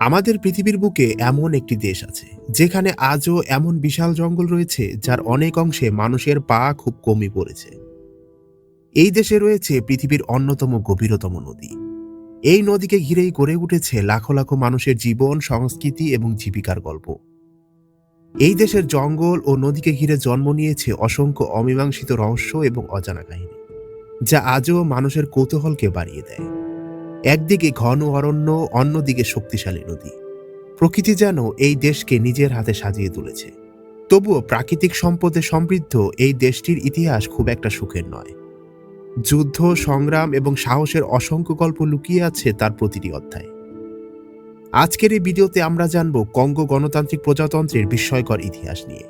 আমাদের পৃথিবীর বুকে এমন একটি দেশ আছে যেখানে আজও এমন বিশাল জঙ্গল রয়েছে যার অনেক অংশে মানুষের পা খুব কমই পড়েছে। এই দেশে রয়েছে পৃথিবীর অন্যতম গভীরতম নদী। এই নদীকে ঘিরেই গড়ে উঠেছে লাখো লাখো মানুষের জীবন, সংস্কৃতি এবং জীবিকার গল্প। এই দেশের জঙ্গল ও নদীকে ঘিরে জন্ম নিয়েছে অসংখ্য অমীমাংসিত রহস্য এবং অজানা কাহিনী, যা আজও মানুষের কৌতূহলকে বাড়িয়ে দেয়। একদিকে ঘন অরণ্য, অন্যদিকে শক্তিশালী নদী। প্রকৃতি যেন এই দেশকে নিজের হাতে সাজিয়ে তুলেছে। তবুও প্রাকৃতিক সম্পদে সমৃদ্ধ এই দেশটির ইতিহাস খুব একটা সুখের নয়। যুদ্ধ, সংগ্রাম এবং সাহসের অসংখ্য গল্প লুকিয়ে আছে তার প্রতিটি অধ্যায়। আজকের এই ভিডিওতে আমরা জানব কঙ্গো গণতান্ত্রিক প্রজাতন্ত্রের বিস্ময়কর ইতিহাস নিয়ে,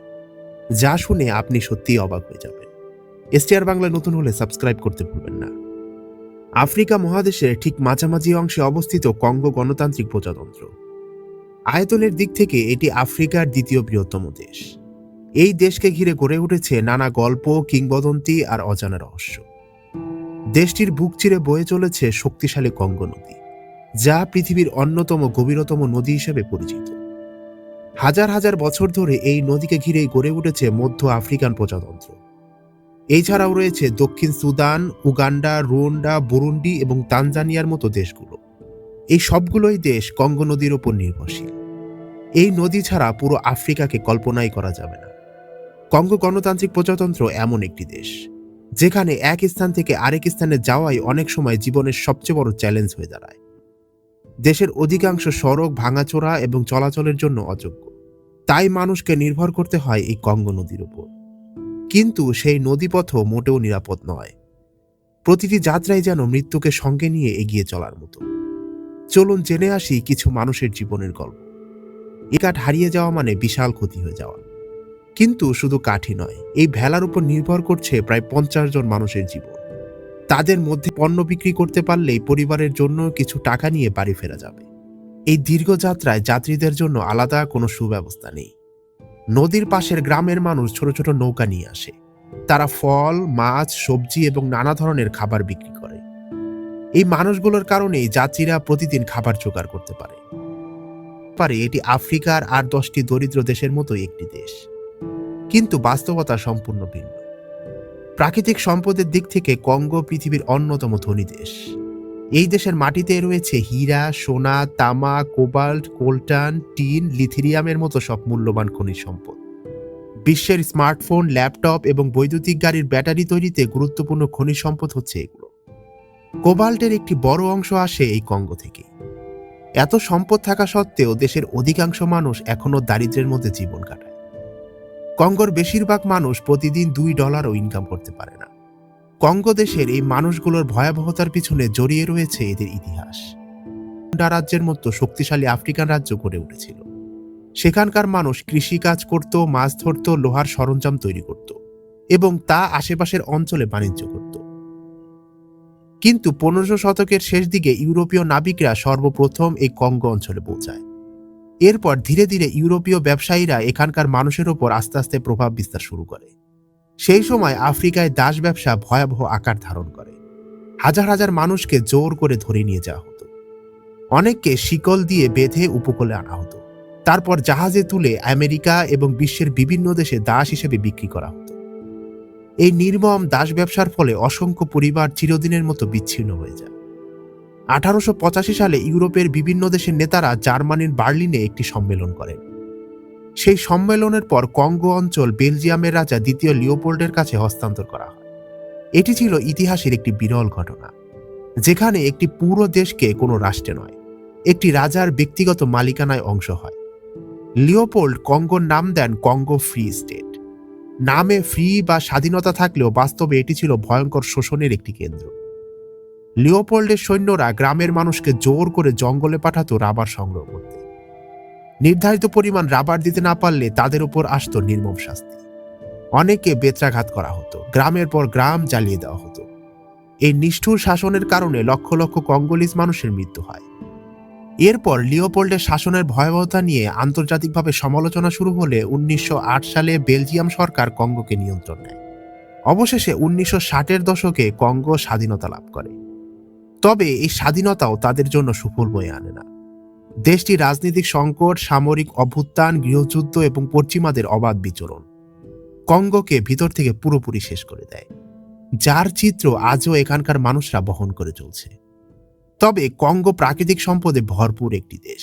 যা শুনে আপনি সত্যিই অবাক হয়ে যাবেন। এসটিআর বাংলা নতুন হলে সাবস্ক্রাইব করতে ভুলবেন না। আফ্রিকা মহাদেশের ঠিক মাঝামাঝি অংশে অবস্থিত কঙ্গো গণতান্ত্রিক প্রজাতন্ত্র। আয়তনের দিক থেকে এটি আফ্রিকার দ্বিতীয় বৃহত্তম দেশ। এই দেশকে ঘিরে গড়ে উঠেছে নানা গল্প, কিংবদন্তি আর অজানা রহস্য। দেশটির বুক চিরে বয়ে চলেছে শক্তিশালী কঙ্গো নদী, যা পৃথিবীর অন্যতম গভীরতম নদী হিসেবে পরিচিত। হাজার হাজার বছর ধরে এই নদীকে ঘিরেই গড়ে উঠেছে মধ্য আফ্রিকান প্রজাতন্ত্র। এছাড়াও রয়েছে দক্ষিণ সুদান, উগান্ডা, রুয়ান্ডা, বুরুন্ডি এবং তানজানিয়ার মতো দেশগুলো। এই সবগুলোই দেশ কঙ্গো নদীর ওপর নির্ভরশীল। এই নদী ছাড়া পুরো আফ্রিকাকে কল্পনাই করা যাবে না। কঙ্গো গণতান্ত্রিক প্রজাতন্ত্র এমন একটি দেশ যেখানে এক স্থান থেকে আরেক স্থানে যাওয়াই অনেক সময় জীবনের সবচেয়ে বড় চ্যালেঞ্জ হয়ে দাঁড়ায়। দেশের অধিকাংশ সড়ক ভাঙাচোরা এবং চলাচলের জন্য অযোগ্য, তাই মানুষকে নির্ভর করতে হয় এই কঙ্গো নদীর উপর। কিন্তু সেই নদীপথও মোটেও নিরাপদ নয়। প্রতিটি যাত্রাই যেন মৃত্যুকে সঙ্গে নিয়ে এগিয়ে চলার মতো। চলুন জেনে আসি কিছু মানুষের জীবনের গল্প। এই কাঠ হারিয়ে যাওয়া মানে বিশাল ক্ষতি হয়ে যাওয়া। কিন্তু শুধু কাঠই নয়, এই ভেলার উপর নির্ভর করছে প্রায় 50 জন মানুষের জীবন। তাদের মধ্যে পণ্য বিক্রি করতে পারলেই পরিবারের জন্য কিছু টাকা নিয়ে বাড়ি ফেরা যাবে। এই দীর্ঘ যাত্রায় যাত্রীদের জন্য আলাদা কোনো সুব্যবস্থা নেই। নদীর পাশের গ্রামের মানুষ ছোট ছোট নৌকা নিয়ে আসে। তারা ফল, মাছ, সবজি এবং নানা ধরনের খাবার বিক্রি করে। এই মানুষগুলোর কারণেই যাত্রীরা প্রতিদিন খাবার জোগাড় করতে পারে। এটি আফ্রিকার আর 10টি দরিদ্র দেশের মতোই একটি দেশ, কিন্তু বাস্তবতা সম্পূর্ণ ভিন্ন। প্রাকৃতিক সম্পদের দিক থেকে কঙ্গো পৃথিবীর অন্যতম ধনী দেশ। এই দেশের মাটিতে রয়েছে হীরা, সোনা, তামা, কোবাল্ট, কোলটান, টিন, লিথিয়ামের মতো সব মূল্যবান খনিজ সম্পদ। বিশ্বের স্মার্টফোন, ল্যাপটপ এবং বৈদ্যুতিক গাড়ির ব্যাটারি তৈরিতে গুরুত্বপূর্ণ খনিজ সম্পদ হচ্ছে এগুলো। কোবাল্টের একটি বড় অংশ আসে এই কঙ্গো থেকে। এত সম্পদ থাকা সত্ত্বেও দেশের অধিকাংশ মানুষ এখনো দারিদ্র্যের মধ্যে জীবন কাটায়। কঙ্গোর বেশিরভাগ মানুষ প্রতিদিন $2ও ইনকাম করতে পারে না। কঙ্গো দেশের এই মানুষগুলোর ভয়াবহতার পিছনে জড়িয়ে রয়েছে এদের ইতিহাস। রুয়ান্ডা রাজ্যের মতো শক্তিশালী আফ্রিকান রাজ্য গড়ে উঠেছিল। সেখানকার মানুষ কৃষিকাজ করত, মাছ ধরত, লোহার সরঞ্জাম তৈরি করত এবং তা আশেপাশের অঞ্চলে বাণিজ্য করত। কিন্তু 1500 শতকের শেষ দিকে ইউরোপীয় নাবিকরা সর্বপ্রথম এই কঙ্গো অঞ্চলে পৌঁছায়। এরপর ধীরে ধীরে ইউরোপীয় ব্যবসায়ীরা এখানকার মানুষের ওপর আস্তে আস্তে প্রভাব বিস্তার শুরু করে। সেই সময় আফ্রিকায় দাস ব্যবসা ভয়াবহ আকার ধারণ করে। হাজার হাজার মানুষকে জোর করে ধরে নিয়ে যাওয়া হতো। অনেককে শিকল দিয়ে বেঁধে উপকূলে আনা হতো। তারপর জাহাজে তুলে আমেরিকা এবং বিশ্বের বিভিন্ন দেশে দাস হিসেবে বিক্রি করা হতো। এই নির্মম দাস ব্যবসার ফলে অসংখ্য পরিবার চিরদিনের মতো বিচ্ছিন্ন হয়ে যায়। 1885 সালে ইউরোপের বিভিন্ন দেশের নেতারা জার্মানির বার্লিনে একটি সম্মেলন করেন। সেই সম্মেলনের পর কঙ্গো অঞ্চল বেলজিয়ামের রাজা দ্বিতীয় লিওপোল্ডের কাছে হস্তান্তর করা হয়। এটি ছিল ইতিহাসের একটি বিরল ঘটনা, যেখানে একটি পুরো দেশকে কোনো রাষ্ট্রে নয়, একটি রাজার ব্যক্তিগত মালিকানায় অংশ হয়। লিওপোল্ড কঙ্গোর নাম দেন কঙ্গো ফ্রি স্টেট। নামে ফ্রি বা স্বাধীনতা থাকলেও বাস্তবে এটি ছিল ভয়ঙ্কর শোষণের একটি কেন্দ্র। লিওপোল্ডের সৈন্যরা গ্রামের মানুষকে জোর করে জঙ্গলে পাঠাতো রাবার সংগ্রহ করতে। নির্ধারিত পরিমাণ রাবার দিতে না পারলে তাদের উপর আসতো নির্মম শাস্তি। অনেকে বেত্রাঘাত করা হতো, গ্রামের পর গ্রাম জ্বালিয়ে দেওয়া হতো। এই নিষ্ঠুর শাসনের কারণে লক্ষ লক্ষ কঙ্গোলিজ মানুষের মৃত্যু হয়। এরপর লিওপোল্ডের শাসনের ভয়াবহতা নিয়ে আন্তর্জাতিকভাবে সমালোচনা শুরু হলে 1908 সালে বেলজিয়াম সরকার কঙ্গোকে নিয়ন্ত্রণ নেয়। অবশেষে 1960-এর দশকে কঙ্গো স্বাধীনতা লাভ করে। তবে এই স্বাধীনতাও তাদের জন্য সুফল বয়ে আনে না। দেশটি রাজনৈতিক সংকট, সামরিক অভ্যুত্থান, গৃহযুদ্ধ এবং পশ্চিমাদের অবাধ বিচরণ কঙ্গোকে ভিতর থেকে পুরোপুরি শেষ করে দেয়, যার চিত্র আজও এখানকার মানুষরা বহন করে চলছে। তবে কঙ্গো প্রাকৃতিক সম্পদে ভরপুর একটি দেশ।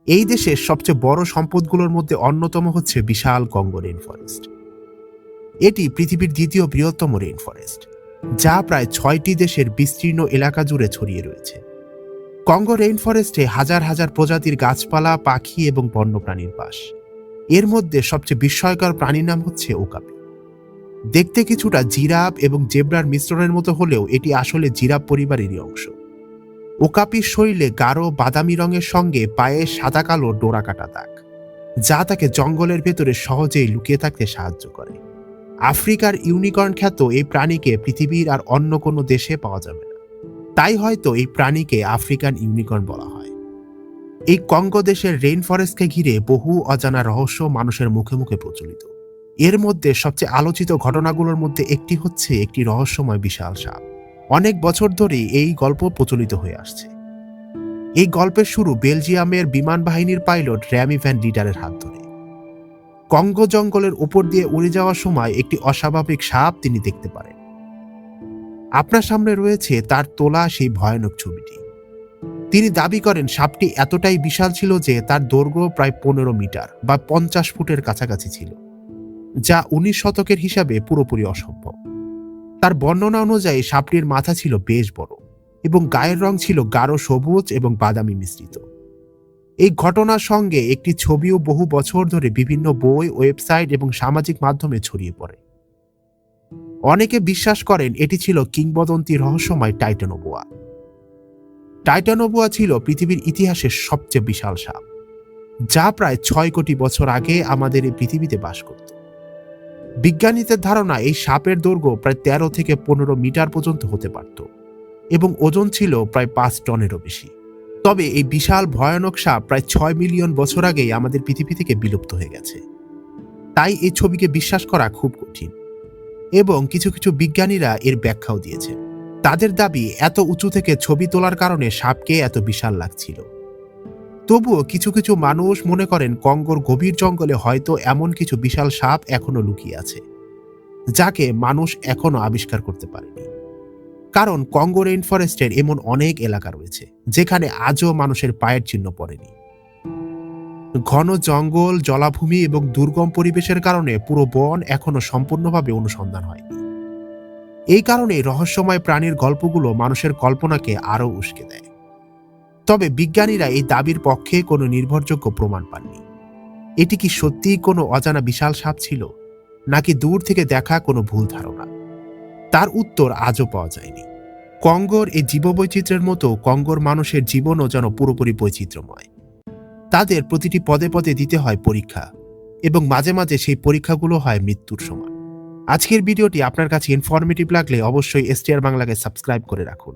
এই দেশের সবচেয়ে বড় সম্পদগুলোর মধ্যে অন্যতম হচ্ছে বিশাল কঙ্গো রেইন ফরেস্ট। এটি পৃথিবীর দ্বিতীয় বৃহত্তম রেইন ফরেস্ট, যা প্রায় 6টি দেশের বিস্তীর্ণ এলাকা জুড়ে ছড়িয়ে রয়েছে। কঙ্গো রেইন ফরেস্টে হাজার হাজার প্রজাতির গাছপালা, পাখি এবং বন্যপ্রাণীর বাস। এর মধ্যে সবচেয়ে বিস্ময়কর প্রাণীর নাম হচ্ছে ওকাপি। দেখতে কিছুটা জিরাফ এবং জেব্রার মিশ্রণের মতো হলেও এটি আসলে জিরাফ পরিবারেরই অংশ। ওকাপির শরীরে গাঢ় বাদামি রঙের সঙ্গে পায়ে সাদা কালো ডোরা কাটা দাগ, যা তাকে জঙ্গলের ভেতরে সহজেই লুকিয়ে থাকতে সাহায্য করে। আফ্রিকার ইউনিকর্ন খ্যাত এই প্রাণীকে পৃথিবীর আর অন্য কোনো দেশে পাওয়া যাবে না, তাই হয়তো এই প্রাণীকে আফ্রিকান ইউনিকর্ন বলা হয়। এই কঙ্গো দেশের রেইন ফরেস্টকে ঘিরে বহু অজানা রহস্য মানুষের মুখে মুখে প্রচলিত। এর মধ্যে সবচেয়ে আলোচিত ঘটনাগুলোর মধ্যে একটি হচ্ছে একটি রহস্যময় বিশাল সাপ। অনেক বছর ধরেই এই গল্প প্রচলিত হয়ে আসছে। এই গল্পের শুরু বেলজিয়ামের বিমান বাহিনীর পাইলট র্যামি ভ্যান লিডারের হাত ধরে। কঙ্গো জঙ্গলের উপর দিয়ে উড়ে যাওয়ার সময় একটি অস্বাভাবিক সাপ তিনি দেখতে পারেন। আপনার সামনে রয়েছে তার তোলা সেই ভয়ানক ছবিটি। তিনি দাবি করেন সাপটি এতটাই বিশাল ছিল যে তার দৈর্ঘ্য প্রায় 15 মিটার বা 50 ফুটের কাছাকাছি ছিল, যা 19 শতকের হিসাবে পুরোপুরি অসম্ভব। তার বর্ণনা অনুযায়ী সাপটির মাথা ছিল বেশ বড় এবং গায়ের রং ছিল গাঢ় সবুজ এবং বাদামি মিশ্রিত। এই ঘটনার সঙ্গে একটি ছবিও বহু বছর ধরে বিভিন্ন বই, ওয়েবসাইট এবং সামাজিক মাধ্যমে ছড়িয়ে পড়ে। অনেকে বিশ্বাস করেন এটি ছিল কিংবদন্তি রহস্যময় টাইটানোবোয়া। টাইটানোবোয়া ছিল পৃথিবীর ইতিহাসের সবচেয়ে বিশাল সাপ, যা প্রায় 6 কোটি বছর আগে আমাদের এই পৃথিবীতে বাস করত। বিজ্ঞানীদের ধারণা এই সাপের দৈর্ঘ্য প্রায় 13 থেকে 15 মিটার পর্যন্ত হতে পারত এবং ওজন ছিল প্রায় 5 টনেরও বেশি। তবে এই বিশাল ভয়ানক সাপ প্রায় 6 মিলিয়ন বছর আগেই আমাদের পৃথিবী থেকে বিলুপ্ত হয়ে গেছে, তাই এই ছবিকে বিশ্বাস করা খুব কঠিন। এবং কিছু কিছু বিজ্ঞানীরা এর ব্যাখ্যাও দিয়েছেন। তাদের দাবি এত উঁচু থেকে ছবি তোলার কারণে সাপকে এত বিশাল লাগছিল। তবুও কিছু কিছু মানুষ মনে করেন কঙ্গোর গভীর জঙ্গলে হয়তো এমন কিছু বিশাল সাপ এখনো লুকিয়ে আছে, যাকে মানুষ এখনো আবিষ্কার করতে পারেনি। কারণ কঙ্গো রেইন ফরেস্টের এমন অনেক এলাকা রয়েছে যেখানে আজও মানুষের পায়ের চিহ্ন পড়েনি। ঘন জঙ্গল, জলাভূমি এবং দুর্গম পরিবেশের কারণে পুরো বন এখনো সম্পূর্ণভাবে অনুসন্ধান হয়নি। এই কারণে রহস্যময় প্রাণীর গল্পগুলো মানুষের কল্পনাকে আরও উস্কে দেয়। তবে বিজ্ঞানীরা এই দাবির পক্ষে কোনো নির্ভরযোগ্য প্রমাণ পাননি। এটি কি সত্যিই কোনো অজানা বিশাল সাপ ছিল, নাকি দূর থেকে দেখা কোনো ভুল ধারণা? তার উত্তর আজও পাওয়া যায়নি। কঙ্গোর এই জীববৈচিত্র্যের মতো কঙ্গোর মানুষের জীবনও যেন পুরোপুরি বৈচিত্র্যময়। তাদের প্রতিটি পদে পদে দিতে হয় পরীক্ষা, এবং মাঝে মাঝে সেই পরীক্ষাগুলো হয় মৃত্যুর সমান। আজকের ভিডিওটি আপনার কাছে ইনফরমেটিভ লাগলে অবশ্যই এসটিআর বাংলাকে সাবস্ক্রাইব করে রাখুন।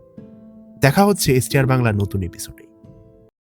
দেখা হচ্ছে এসটিআর বাংলার নতুন এপিসোডে।